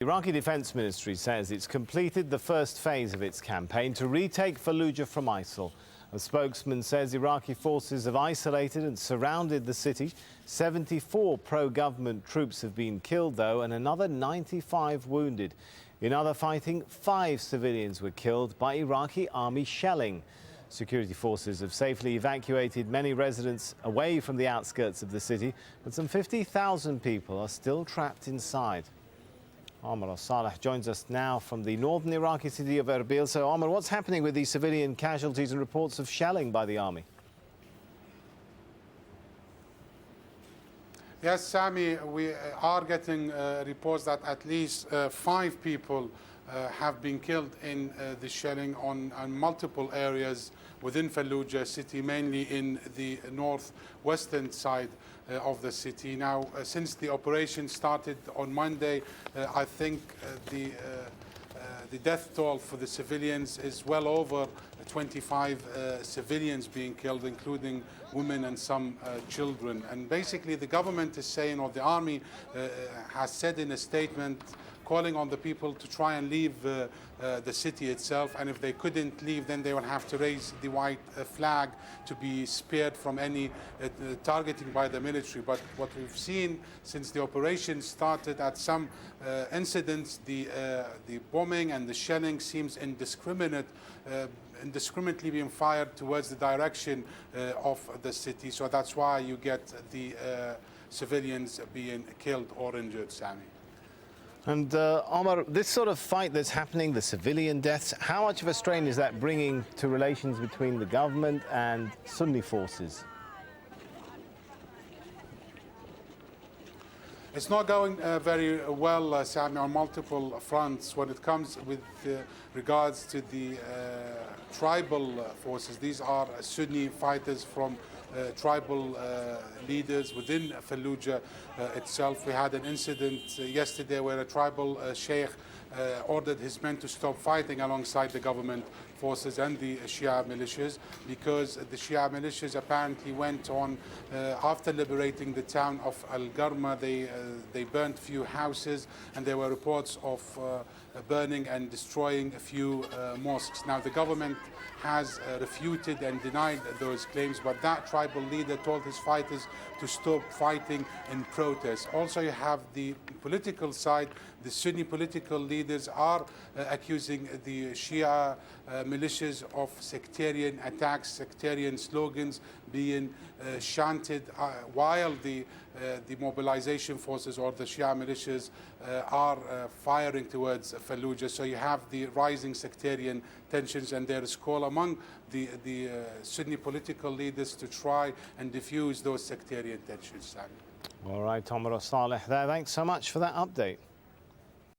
The Iraqi Defense Ministry says it's completed the first phase of its campaign to retake Fallujah from ISIL. A spokesman says Iraqi forces have isolated and surrounded the city. 74 pro-government troops have been killed, though, and another 95 wounded. In other fighting, 5 civilians were killed by Iraqi army shelling. Security forces have safely evacuated many residents away from the outskirts of the city, but some 50,000 people are still trapped inside. Omar Saleh joins us now from the northern Iraqi city of Erbil. So, Omar, what's happening with these civilian casualties and reports of shelling by the army? Yes, Sami, we are getting reports that at least 5 people have been killed in the shelling on multiple areas within Fallujah city, mainly in the northwestern side of the city. Now, since the operation started on Monday, I think the death toll for the civilians is well over 25 civilians being killed, including women and some children. And basically the government is saying, or the army has said in a statement, calling on the people to try and leave the city itself, and if they couldn't leave, then they will have to raise the white flag to be spared from any targeting by the military. But what we've seen since the operation started, at some incidents, the bombing and the shelling seems indiscriminately being fired towards the direction of the city. So that's why you get the civilians being killed or injured, Sami. And Omar, this sort of fight that's happening, the civilian deaths, how much of a strain is that bringing to relations between the government and Sunni forces? It's not going very well, Sami, on multiple fronts when it comes with regards to the tribal forces. These are Sunni fighters from tribal leaders within Fallujah itself. We had an incident yesterday where a tribal sheikh ordered his men to stop fighting alongside the government forces and the Shia militias, because the Shia militias apparently went on, after liberating the town of Al-Garma, they burnt a few houses, and there were reports of burning and destroying a few mosques. Now, the government has refuted and denied those claims, but that tribal leader told his fighters to stop fighting in protest. Also, you have the political side. The Sunni political leaders are accusing the Shia militias of sectarian attacks, sectarian slogans being chanted while the mobilization forces or the Shia militias are firing towards Fallujah. So you have the rising sectarian tensions, and there is call among the Sunni political leaders to try and diffuse those sectarian tensions. All right, Omar Saleh there. Thanks so much for that update.